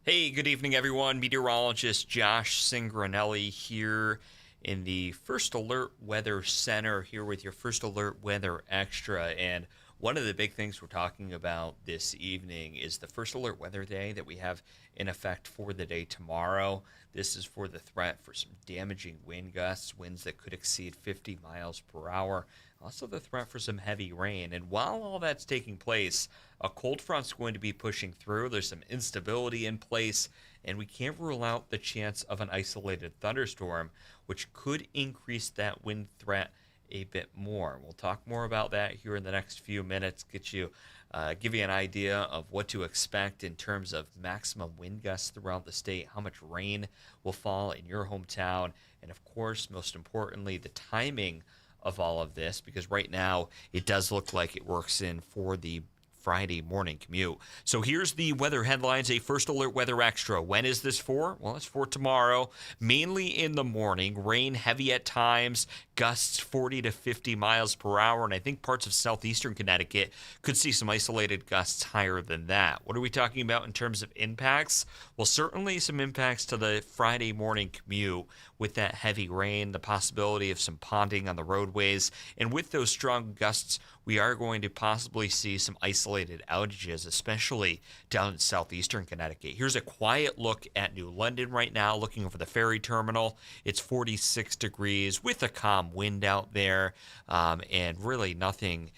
Hey, good evening, everyone. Meteorologist Josh Cingranelli here in the First Alert Weather Center, here with your First Alert Weather Extra. And one of the big things we're talking about this evening is the First Alert Weather Day that we have in effect for the day tomorrow. This is for the threat for some damaging wind gusts, winds that could exceed 50 miles per hour. Also, the threat for some heavy rain. And while all that's taking place, a cold front's going to be pushing through. There's some instability in place, and we can't rule out the chance of an isolated thunderstorm, which could increase that wind threat a bit more. We'll talk more about that here in the next few minutes, give you an idea of what to expect in terms of maximum wind gusts throughout the state, how much rain will fall in your hometown, and of course, most importantly, the timing of all of this, because right now it does look like it works in for the Friday morning commute. So here's the weather headlines, a First Alert Weather Extra. When is this for? Well, it's for tomorrow, mainly in the morning. Rain heavy at times, gusts 40 to 50 miles per hour, and I think parts of southeastern Connecticut could see some isolated gusts higher than that. What are we talking about in terms of impacts? Well, certainly some impacts to the Friday morning commute with that heavy rain, the possibility of some ponding on the roadways, and with those strong gusts, we are going to possibly see some isolated outages, especially down in southeastern Connecticut. Here's a quiet look at New London right now, looking over the ferry terminal. It's 46 degrees with a calm wind out there, and really nothing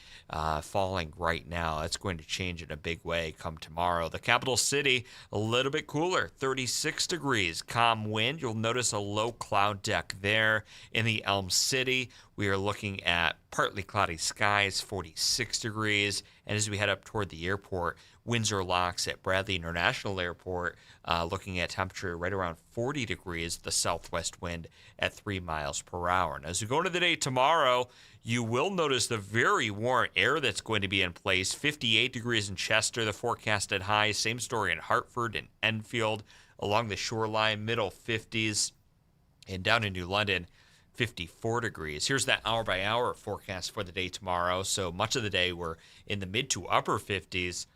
falling right now. That's going to change in a big way come tomorrow. The capital city, a little bit cooler, 36 degrees, calm wind. You'll notice a low cloud deck there. In the Elm City, we are looking at partly cloudy skies, 46 degrees. And as we head up toward the airport, Windsor locks at Bradley International Airport, looking at temperature right around 40 degrees, the southwest wind at 3 miles per hour. And as we go into the day tomorrow, you will notice the very warm air that's going to be in place. 58 degrees in Chester, the forecasted high. Same story in Hartford and Enfield along the shoreline, middle 50s. And down in New London, 54 degrees. Here's that hour by hour forecast for the day tomorrow. So much of the day we're in the mid to upper 50s.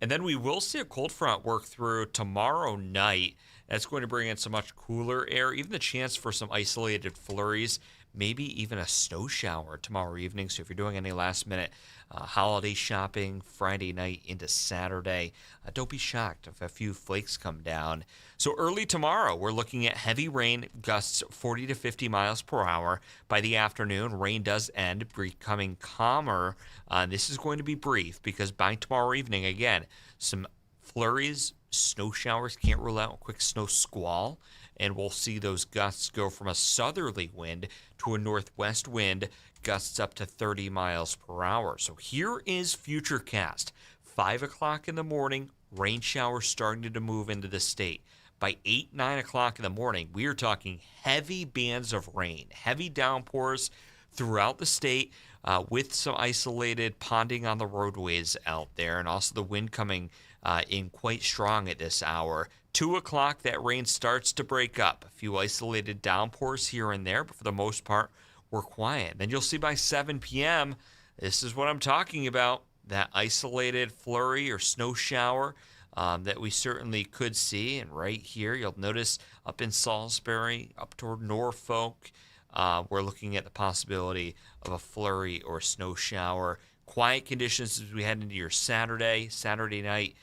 And then we will see a cold front work through tomorrow night. That's going to bring in some much cooler air, even the chance for some isolated flurries, maybe even a snow shower tomorrow evening. So if you're doing any last minute holiday shopping Friday night into Saturday, don't be shocked if a few flakes come down. So early tomorrow, we're looking at heavy rain, gusts 40 to 50 miles per hour. By the afternoon, rain does end, becoming calmer. This is going to be brief because by tomorrow evening, again, some flurries, snow showers, can't rule out a quick snow squall. And we'll see those gusts go from a southerly wind to a northwest wind, gusts up to 30 miles per hour. So here is Futurecast. 5 o'clock in the morning, rain showers starting to move into the state. By 8, 9 o'clock in the morning, we are talking heavy bands of rain, heavy downpours throughout the state, with some isolated ponding on the roadways out there, and also the wind coming in quite strong at this hour. 2 o'clock, that rain starts to break up. A few isolated downpours here and there, but for the most part, we're quiet. Then you'll see by 7 p.m., this is what I'm talking about, that isolated flurry or snow shower that we certainly could see. And right here, you'll notice up in Salisbury, up toward Norfolk, we're looking at the possibility of a flurry or snow shower. Quiet conditions as we head into your Saturday night,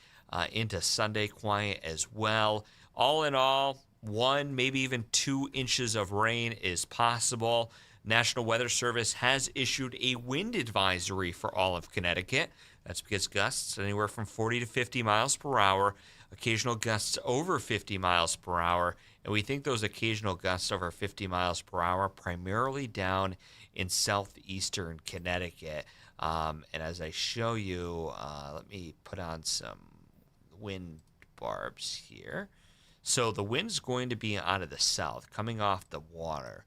into Sunday, quiet as well. All in all, 1, maybe even 2 inches of rain is possible. National Weather Service has issued a wind advisory for all of Connecticut. That's because gusts anywhere from 40 to 50 miles per hour, occasional gusts over 50 miles per hour, and we think those occasional gusts over 50 miles per hour primarily down in southeastern Connecticut. And as I show you, let me put on some wind barbs here. So the wind's going to be out of the south, coming off the water,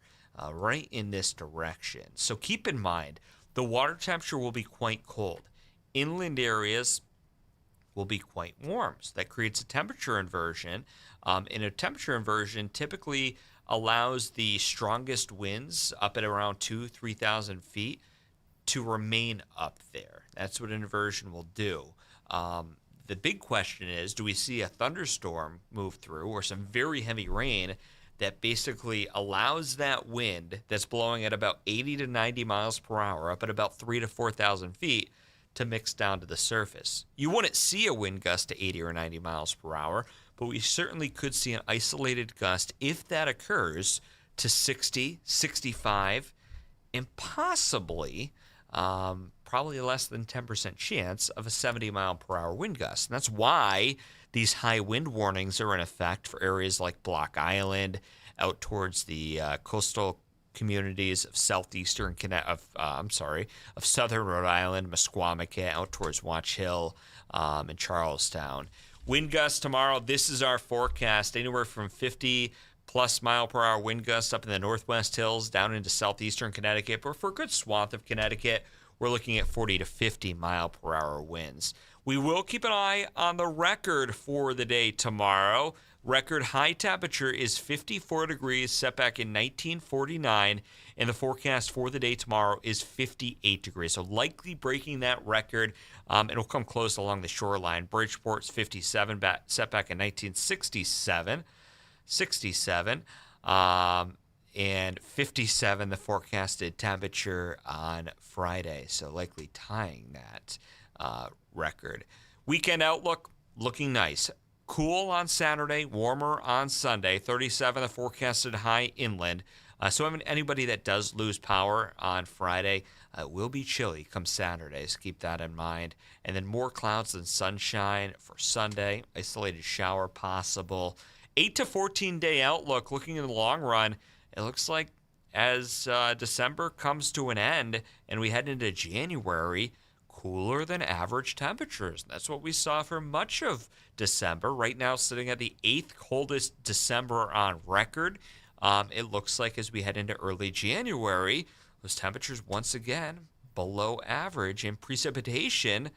right in this direction. So keep in mind, the water temperature will be quite cold. Inland areas will be quite warm. So that creates a temperature inversion. And a temperature inversion typically allows the strongest winds up at around 3,000 feet to remain up there. That's what an inversion will do. the big question is, do we see a thunderstorm move through or some very heavy rain that basically allows that wind that's blowing at about 80 to 90 miles per hour up at about 3,000 to 4,000 feet to mix down to the surface? You wouldn't see a wind gust to 80 or 90 miles per hour, but we certainly could see an isolated gust if that occurs to 60, 65, and possibly probably less than 10% chance of a 70 mile per hour wind gust. And that's why these high wind warnings are in effect for areas like Block Island, out towards the coastal communities of of southern Rhode Island, Mesquamaket, out towards Watch Hill, and Charlestown. Wind gusts tomorrow. This is our forecast. Anywhere from 50 plus mile per hour wind gusts up in the Northwest Hills down into southeastern Connecticut. But for a good swath of Connecticut, we're looking at 40 to 50 mile per hour winds. We will keep an eye on the record for the day tomorrow. Record high temperature is 54 degrees, set back in 1949, and the forecast for the day tomorrow is 58 degrees. So likely breaking that record. It'll come close along the shoreline. Bridgeport's 57, set back in 1967. 67, and 57 the forecasted temperature on Friday, so likely tying that record. Weekend outlook looking nice. Cool on Saturday, warmer on Sunday, 37 the forecasted high inland. So anybody that does lose power on Friday will be chilly come Saturday, so keep that in mind. And then more clouds than sunshine for Sunday, isolated shower possible. 8 to 14 day outlook. Looking in the long run, it looks like as December comes to an end and we head into January, cooler than average temperatures. That's what we saw for much of December. Right now, sitting at the 8th coldest December on record. It looks like as we head into early January, those temperatures once again below average, and precipitation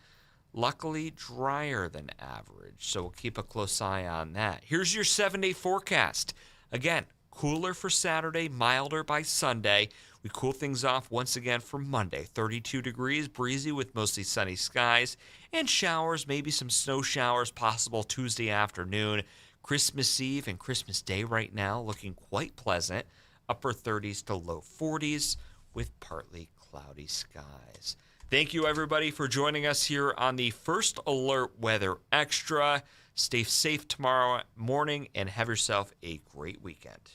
luckily drier than average. So we'll keep a close eye on that. Here's your 7-day forecast. Again, cooler for Saturday, milder by Sunday. We cool things off once again for Monday. 32 degrees, breezy with mostly sunny skies, and showers, maybe some snow showers possible Tuesday afternoon. Christmas Eve and Christmas Day right now looking quite pleasant. Upper 30s to low 40s with partly cloudy skies. Thank you, everybody, for joining us here on the First Alert Weather Extra. Stay safe tomorrow morning and have yourself a great weekend.